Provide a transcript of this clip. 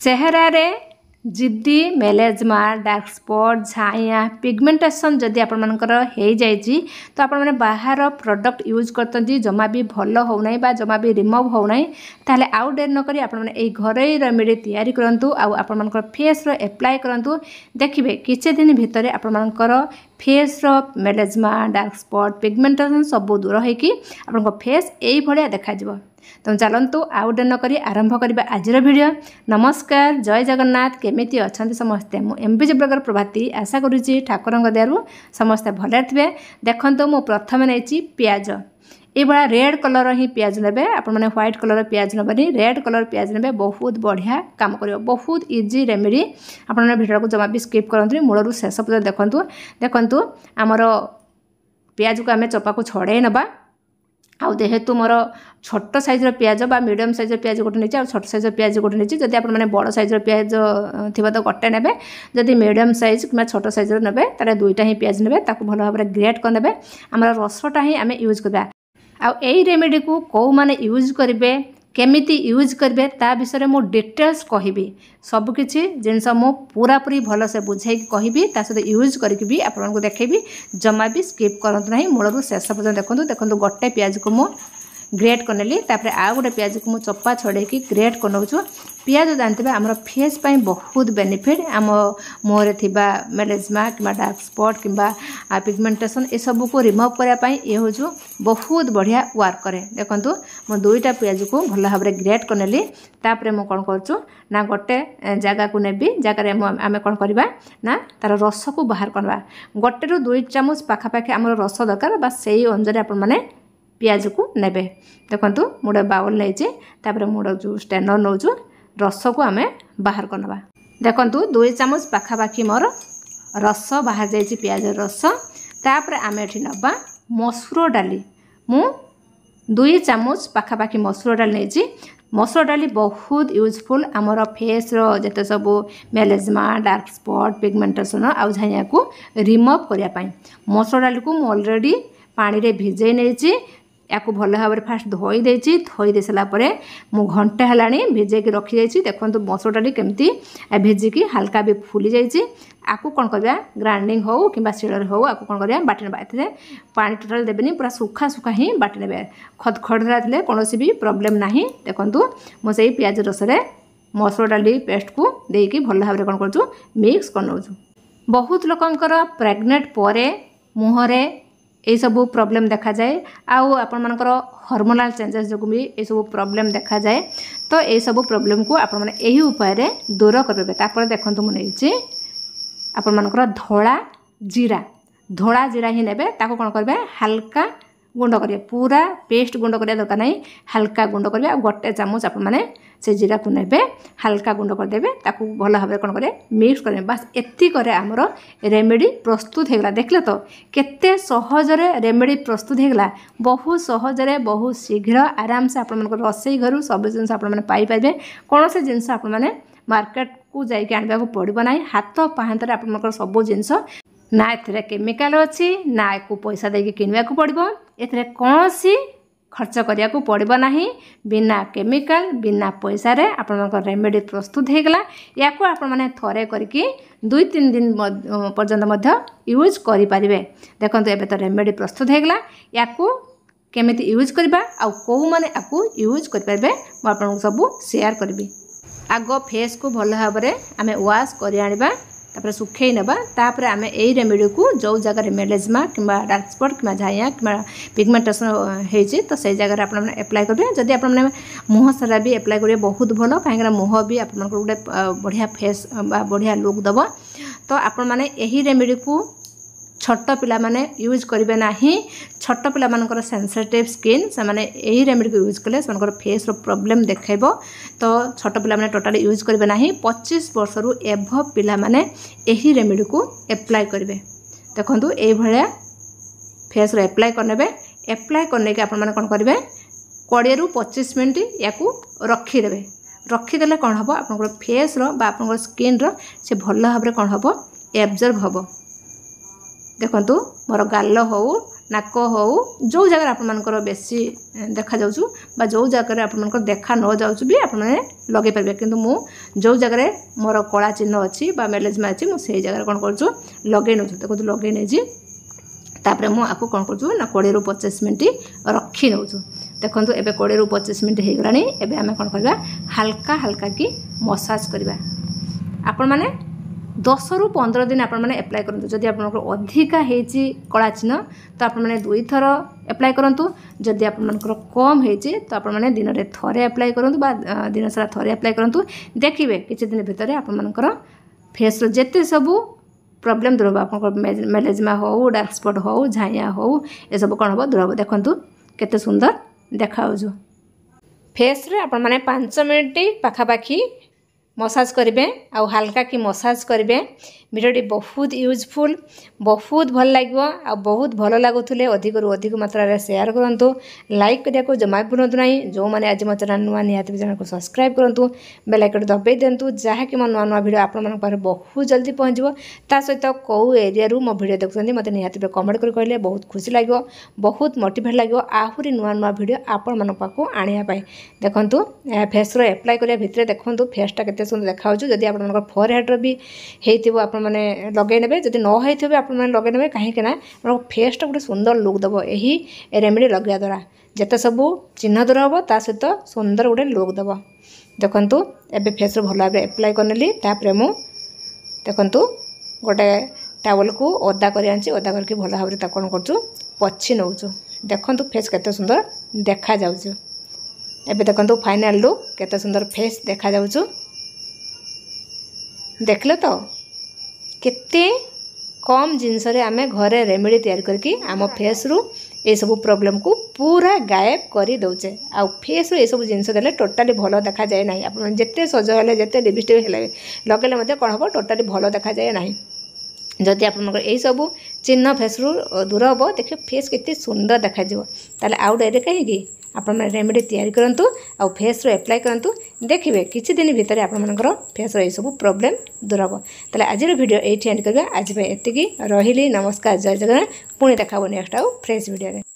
चेहरा रे जिद्दी मेलेजमा डार्क स्पॉट झाइया पिगमेंटेशन जदि आपनकर हो जाइए तो आपण मैंने बाहर प्रोडक्ट यूज करते जमा भी भल होना बा जमा भी रिमूव होना ताले आउ डेर नक आपने घरे रेमेडी तैयारी करूँ आपर फेस एप्लाय करूँ देखिए किसी दिन भितर आपर फेस मेलेजमा डार्क स्पॉट पिगमेंटेशन सब दूर होकर फेस यही देखा तो चलतु आउ डेर नक आरंभ करवा आज वीडियो। नमस्कार, जय जगन्नाथ। केमिति अच्छा समस्ते मु एमबीजे ब्लॉगर प्रभाती आशा करुच्ची ठाकुर दयारू समस्ते भले थे। देखो मु प्रथम नहीं पियाज ये रेड कलर ही पियाज ने आपने व्हाइट कलर पियाज नबनी रेड कलर पियाज ने बहुत बढ़िया काम कर बहुत इजी रेमेडी आपने भिडियो को जमा भी स्किप करते मूलर शेष पर्यटन देखु आमर पियाज को आम चपा को छड़े नबा आउ जेहेतु मोर छोट साइज पियाज बा मीडियम साइज पियाज गोटे नहीं छोट साइज पियाज गोटे नहीं जब आप बड़ साइज पियाज थी तो गोटे ने जदि मीडियम साइज कि छोट साइज ने तार दुईटा ही पियाज ने भल भाव में ग्रेट करने आम रसटा ही आम यूज करवा आई रेमेडी को कौ माने यूज करेंगे केमिति यूज करेंगे ता विषय मु डिटेल्स कहि सबकि जिनस मु पूरा पूरी भल से बुझे कहि सहित यूज करके भी आपको देखेबी जमा भी स्किप करंतु नहीं मूलर शेष पर्यटन देखो देखो गोटे पियाज को मु ग्रेट करनेली तापर आ गोटे पियाज को मु चप्पा छड़े कि ग्रेट कर पियाज जानते आम फेस पाई बहुत बेनिफिट आम मुहर थिबा मेलेजमा कि डार्क स्पॉट कि पिगमेंटेशन ये सब को रिमूव करने ये हूँ बहुत बढ़िया वर्क करे। देखो मो दुईटा पियाज को भल भाव में ग्रेट करनेली तापर मु कौन करना गोटे जगह को नेबी जगह आम कौन करवा ना तार रस को बाहर करवा गोटे रु 2 चामच पाखापाखि आम रस दरकार बस से अनुसार आप मैंने पियाज को नेबे। देखो मुझे बाउल नहीं मुझे जो स्टेनर नौ रस को आम बाहर करवा देखो 2 चामच पाखापाखि मोर रस बाहर जाइए पियाज रस तापर आम एठी नबा मसूर डाली मु 2 चामच पाखापाखि मसूर डाली नहीं मसूर डाली बहुत यूजफुल आमर फेस जिते सब मेलेजमा डार्क स्पॉट पिगमेंटेशन आउ झाइया को रिमूव करने मसूर डाली को ऑलरेडी पानी रे भिजे नहीं या भल भाव में फास्ट धोई दे सारापर मु घंटे है भिजेक रखी देखो मसूर डाली केमती भिजिकी हल्का भी फुली जाइए आपको कौन करवा ग्राइंडिंग हो कि शिलर हो आपको कौन करवा बाटी ना ए पानी टोटाल देवेनि पूरा सुखा सुखा ही बाटी ने खड़खड़ा थे कौन भी प्रोब्लेम ना। देखो मुझे पियाज रस मसूर डाली पेस्ट को देकी भल भाव में कौन कर मिक्स कर नौ। बहुत लोकंकर प्रेग्नेंट पर मुहरे ये सब प्रॉब्लम देखा जाए आउ आपण मानकर हार्मोनल चेंजेस जो भी ये सब प्रॉब्लम देखा जाए तो ये सब प्रॉब्लम को आपण माने यही उपाय रे दूर करबे। तापर देखंतु मु नेछि आपण मानकर धोला जीरा ही नेबे ताको कोन करबे हल्का गुंड करिए पूरा पेस्ट गुंड करिया दरकार नहीं हल्का गुंड करिए आ गोटे चामच आपण माने से जीरा को नेबे हल्का गुंड कर देबे ताकू भल भाव में कौन करे मिक्स करें बस एति करे आमर रेमेडी प्रस्तुत होगला। देखले तो केते सहजरे रेमेडी प्रस्तुत होगला बहुत सहजरे बहुत शीघ्र आराम से आपण मन रसई घर सब जिन आपण माने पाई पाइबे कौन से जिनस आपण माने मार्केट को जाइके आनबा को पड़िबो नाही हाथ पाहांतरे आपण मन सब जिनस ना एथिरे केमिकल अच्छी ना एको पैसा देके किनवा को पड़िबो एथिरे कौन सी खर्च करिया को पड़िबो नाही बिना केमिकल बिना पैसा रे आपण रेमेडी प्रस्तुत होगला या को आपण माने थरे करके 2-3 दिन पर्यंत मध्य यूज करि परिबे। देखंतु एबे तो रेमेडी प्रस्तुत होगला या को केमिति यूज करबा आ को माने आपको यूज करि परिबे म आपण सब शेयर करबी। आग फेस को भल भाव में आमे वाश करि आनिबा तापर सुखई नेबा तापर आमे एई रेमेडी को जो जगह मेलेजमा कि डार्क स्पॉट कि झाइया कि पिगमेंटेशन होइछि तो से जगह आपण एप्लाय करबे। जदि आपण मुह सारा भी एप्लाय करिए बहुत भल कहीं मुह भी आपण गोटे बढ़िया फेस बढ़िया लुक दब तो आपण माने एही रेमेडी को छोट पिला माने यूज करेंगे ना छोट पिला मानकर सेंसिटिव स्किन से माने यही रेमेडी को यूज कले से फेस रो प्रॉब्लम देखेबो तो छोट पिला माने टोटली यूज करेंगे ना 25 वर्ष रु एभव पिला माने यही रेमेडी को एप्लाय करेंगे। देखंतु ए भलिया फेस रो एप्लाय करने के आपण माने कोन करेंगे 20 रु 25 मिनट या रखीदे कौन हम आप फेस रो बा आपन स्किन रो से भल भाव में कौन हम एब्जर्व हम। देखंतु मोर गाल हो नाक हो जो जगह आपंकर बेसी देखा जाऊँ बा जो जगह आप देखा न जाऊँ भी आप लगे पारे किंतु मु जो जगह मोर कला चिन्ह अच्छी मेलेजमा अच्छी मुझे जगह कौन कर लगे नौ देखो लगे नहीं तापर मुझे कौन कर 20 ରୁ 25 मिनट रखी नौ देखो एबे 20 ରୁ 25 मिनट हो गलानी एबे आमे कौन करबा हल्का हल्का की मसाज करबा आपण माने 10 ରୁ 15 दिन आपण माने अप्लाई करंतु जदि आपनकर अधिका हेची कला चिन्ह तो आपण माने 2 थर अप्लाई करंतु जदि आपनकर कम हेची तो आपण माने दिन रे थरे अप्लाई करंतु बा दिन सारा थरे अप्लाई करंतु देखिबे किछि दिन भितर आपण मानकर फेस रो जेते सबु प्रॉब्लम दूर आप मेलेजमा हो डार्क स्पॉट हो झाइया हो ये सब कौन हम दूर हम देखु केते सुंदर देखा फेस रे आपण माने 5 मिनिट पाखापाखी मसाज करेंगे आउ हल्का की मसाज करेंगे वीडियोटी बहुत यूजफुल बहुत भल लगे आ बहुत भल लगुले अधिक रु अधिक मात्रा शेयर करूँ लाइक करने जमा भी भूलु ना जो मैंने आज मो चैनल नुआ निहाती चैनल को सब्सक्राइब करूँ बेल आइकन दबाई दिंतु जहाँकि मो नुआ नुआ वीडियो आपण बहुत जल्दी पहुँचो ता सहित कौ एरिया मो वीडियो देखुं मत निहाती कमेंट कर कहले बहुत खुशी लगे बहुत मोटिवेट लगे आहरी नुआ नुआ वीडियो आपण मन पाखु आने देखु फेस रो अप्लाई करिया भितर देखु फेसटा केते सुंदर देखा जदि आप फोर हेड्र भी होती आप लगे ने जब न होते आप लगे ने कहीं फेस टा गोटे सुंदर लुक दब यही रेमेडी लगे द्वारा जिते सब चिन्ह दूर हम ता सहित सुंदर गोटे लुक दब देखु एबे फेस भाव भाव अप्लाई करनेली मु देखु गोटे टावल को ओदा कर ओदा करके भल भाव कौन कर पछी नौ देखु फेस केते सुंदर देखा जाउछु एबे देखु फाइनल लुक केते सुंदर फेस देखा जाउछु देखले तो केते कम जिनस आम घरे रेमेडी तैयार करके आम फेस रु ये सब प्रॉब्लम को पूरा गायब कर दौचे आ फेस रु ये सब जिनस देले टोटाली भल देखा जाए ना आप जिते सज हेले जिते लिपस्टिक लगेले कौन हम टोटाली भल देखा जाए ना जदि आप सब चिन्ह फेस रु दूर हम देखिए फेस केते सुंदर देखा ताले आउ डेरे कहीं आप रेमेडी तैयारी करूँ आ फेस रो अप्लाई करूँ देखिए किसी दिन भितर आपर फेस रो सब प्रॉब्लम दूर हम ताले आज वीडियो ये एंड करवा आज एति रही नमस्कार जय जगन्नाथ पुणी देखा नेक्स्ट आउ फ्रेश वीडियो।